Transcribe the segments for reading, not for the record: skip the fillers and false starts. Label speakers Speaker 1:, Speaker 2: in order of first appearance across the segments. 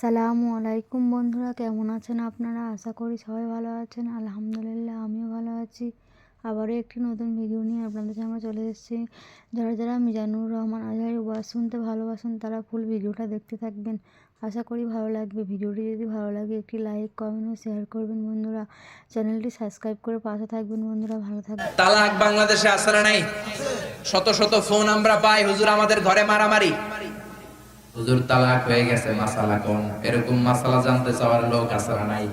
Speaker 1: সালামু আলাইকুম বন্ধুরা, কেমন আছেন আপনারা? আশা করি সবাই ভালো আছেন। আলহামদুলিল্লাহ, আমিও ভালো আছি। আবারও একটি নতুন ভিডিও নিয়ে আপনাদের সামনে চলে এসেছি। যারা যারা মিজানুর রহমান আজহারীর ওয়াজ শুনতে ভালোবাসেন তারা ফুল ভিডিওটা দেখতে থাকবেন। আশা করি ভালো লাগবে। ভিডিওটি যদি ভালো লাগে একটি লাইক, কমেন্ট ও শেয়ার করবেন বন্ধুরা। চ্যানেলটি সাবস্ক্রাইব করে পাশে থাকবেন বন্ধুরা। ভালো থাকবেন।
Speaker 2: তালাক বাংলাদেশে আছে না নাই? শত শত ফোন আমরা পাই, হুজুর আমাদের ঘরে মারামারি, হুজুর তালাক হয়ে গেছে, মাসালা কোন? এরকম মাসালা জানতে চাওয়ার লোক আছে না নাই?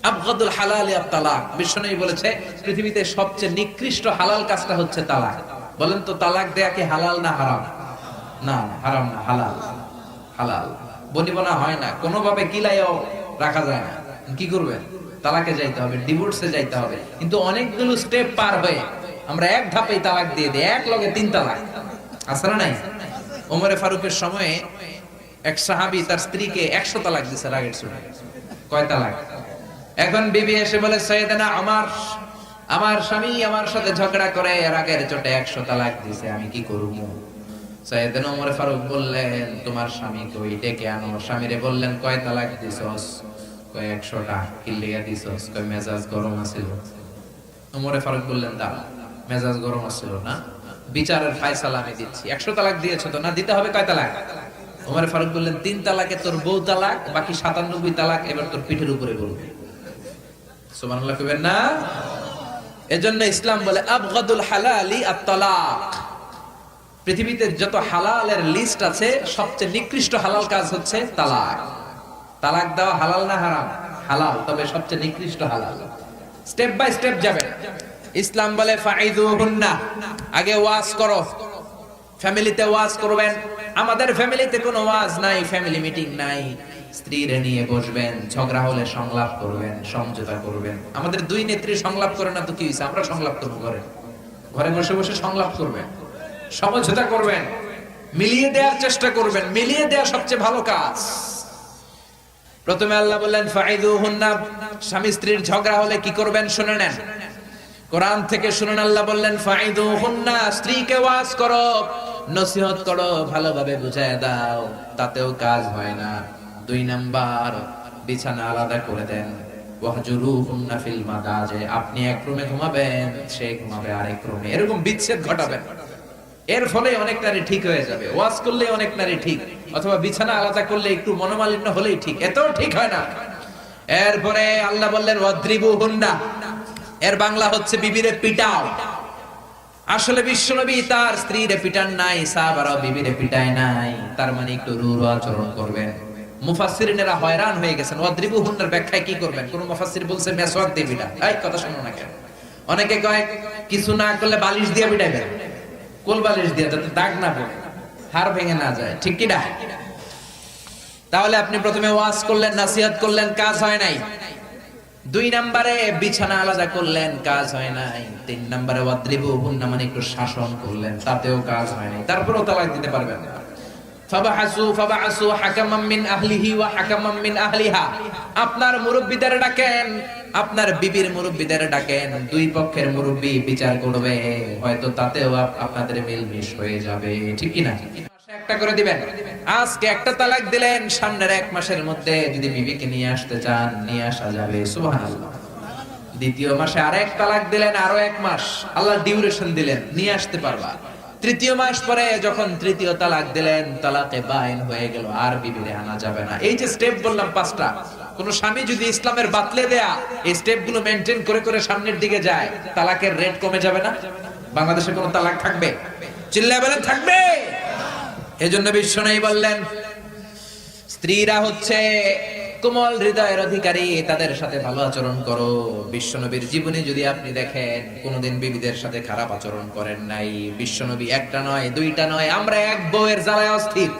Speaker 2: আবগাদুল হালাল আত তালাক। বিশ্বনবী বলেছে পৃথিবীতে সবচেয়ে নিকৃষ্ট হালাল কাজটা হচ্ছে তালাক। বলেন তো, তালাক দেয়া কি হালাল না হারাম? না, হারাম না, হালাল। হালাল বনিবনা হয় না, কোনোভাবে কিলাইও রাখা যায় না। কি করবেন? তালাকে যাইতে হবে, ডিভোর্সে যাইতে হবে। কিন্তু অনেকগুলো স্টেপ পার হয়ে আমরা এক ধাপেই তালাক দিয়ে দিই, এক লগে 3 তালাক। আছে না নাই? ওমরে ফারুকের সময়ে এক সাহাবী তার স্ত্রীকে 100 তালাক দিয়েছে রাগের চোটে। কয় তালাক? এখন বিবি এসে বলে, সৈয়দনা আমার স্বামী আমার সাথে ঝগড়া করে রাগের চোটে 100 তালাক দিয়েছে, আমি কি করব? সৈয়দনা ওমর ফারুক বললেন, তোমার স্বামীকে ওই ডেকে আনো। স্বামীরে বললেন, কয় তালাক দিছস? কয় 100টা। কি লিয়া দিছস? কয় মেজাজ গরম আছিল। ওমর ফারুক বললেন, দাঁড়া, মেজাজ গরম আছিল না, বিচারের ফায়সালা আমি দিচ্ছি। 100 তালাক দিয়েছো তো, না দিতে হবে কয় তালাক? ওমর ফারুক বললেন, 3 তালাকে তোর বউ তালাক, বাকি 97 তালাক এবার তোর পিঠের উপরে বলবে। সুবহানাল্লাহ কইবেন না? এজন্য ইসলাম বলে আবগাদুল হালালি আত তালাক। পৃথিবীতে যত হালালের লিস্ট আছে, সবচেয়ে নিকৃষ্ট হালাল কাজ হচ্ছে তালাক। তালাক দেওয়া হালাল না হারাম? হালাল, তবে সবচেয়ে নিকৃষ্ট হালাল। স্টেপ বাই স্টেপ যাবেন। ইসলাম বলে ফাইদুহুন্না, আগে ওয়াজ করো, ফ্যামিলিতে ওয়াজ করবেন। আমাদের ফ্যামিলিতে কোনো ওয়াজ নাই, ফ্যামিলি মিটিং নাই। স্ত্রীরে নিয়ে বসবেন, ঝগড়া হলে সংলাপ করবেন, সমঝোতা করবেন। আমাদের দুই নেত্রী সংলাপ করে না তো কি হইছে? আমরা সংলাপ করব ঘরে। ঘরে বসে বসে সংলাপ করবেন, সমঝোতা করবেন, মিলিয়ে দেওয়ার চেষ্টা করবেন। মিলিয়ে দেওয়া সবচেয়ে ভালো কাজ। প্রথমে আল্লাহ বললেন ফাইদুহুন্না, স্বামী স্ত্রীর ঝগড়া হলে কি করবেন শুনে নেন। কোরআন থেকে শুনুন, আল্লাহ বললেন ফাইদুহুন্না, স্ত্রীকে ওয়াজ করো, নসিহত করো, ভালোভাবে বুঝায় দাও, তাতেও কাজ হয় না। 2 নাম্বার, বিছানা আলাদা করে দেন। ওয়াহজুরুহুন্না ফিল মাদাজে, আপনি এক রুমে ঘুমাবেন, সে ঘুমাবে আরেক রুমে। এরকম বিচ্ছেদ ঘটাবেন। এর ফলে অনেক নারী ঠিক হয়ে যাবে। ওয়াজ করলে অনেক নারী ঠিক, অথবা বিছানা আলাদা করলে একটু মনোমালিন্য হলেই ঠিক, এতেও ঠিক হয় না। এরপরে আল্লাহ বললেন ওয়াদ্রিবুহুন্না, এর বাংলা হচ্ছে বিবিরে পিটাও। আসলে বিশ্বনবী তার স্ত্রীরে পিটান নাই, সাহাবারাও বিবিরে পিটায় নাই, তার মানে একটু রূঢ় আচরণ করবেন। মুফাসসিরিনেরা হয়রান হয়ে গেছেন, ওয়াদ্রিবুহুন্নার ব্যাখ্যায় কি করবেন? কোন মুফাসসির বলছে মেসওয়াক দিয়ে পিটা। এই কথা শুনো না কেন? অনেকে কয় কিছু না করলে বালিশ দিয়ে পিটাইবেন, কোল বালিশ দিয়ে, যাতে দাগ না পড়ে, হাড় ভেঙে না যায়। ঠিক কি না? তাহলে আপনি প্রথমে ওয়াজ করলেন, নাসিহত করলেন, কাজ হয় নাই। 2 নম্বরে বিছানা আলাদা করলেন, কাজ হয় নাই। 3 নম্বরে ওয়াদ্রিবুহুন্না, মানে একটু শাসন করলেন, তাতেও কাজ হয় নাই। তারপরেও তালাক দিতে পারবেন না। ফাবাআসু হাকামান মিন আহলিহি ওয়া হাকামান মিন আহলিহা, আপনার মুরব্বিদের ডাকেন, আপনার বিবির মুরব্বিদের ডাকেন। 2 পক্ষের মুরব্বি বিচার করবে, হয়তো তাতেও আপনাদের মিলমিশ হয়ে যাবে। ঠিক কি না? একটা করে দিবেন। আজকে একটা তালাক দিলেন, সামনের 1 মাসের মধ্যে যদি বিবিকে নিয়ে আসতে চান, নিয়ে আসা যাবে। সুবহানাল্লাহ। দ্বিতীয় মাসে আরেক তালাক দিলেন, আরো 1 মাস আল্লাহ ডিউরেশন দিলেন, নিয়ে আসতে পারবা। তৃতীয় মাস পরে যখন তৃতীয় তালাক দিলেন, তালাকে বাইন হয়ে গেল, আর বিবিরে আনা যাবে না। এই যে স্টেপ বললাম 5টা, কোন স্বামী যদি ইসলামের বাতলে দেয়া এই স্টেপগুলো মেইনটেইন করে করে সামনের দিকে যায়, তালাকের রেট কমে যাবে না? বাংলাদেশে কোনো তালাক থাকবে? চিল্লায় বলেন থাকবে। এজন্য বিশ্বনবী বললেন, স্ত্রীরা হচ্ছে কোমল হৃদয়ের অধিকারী, তাদের সাথে ভালো আচরণ করো। বিশ্বনবীর জীবনে যদি আপনি দেখেন, কোনদিন বিবিদের সাথে খারাপ আচরণ করেন নাই। বিশ্বনবী একটা নয়, 2টা নয়, আমরা এক বউয়ের জ্বালায় অস্থির।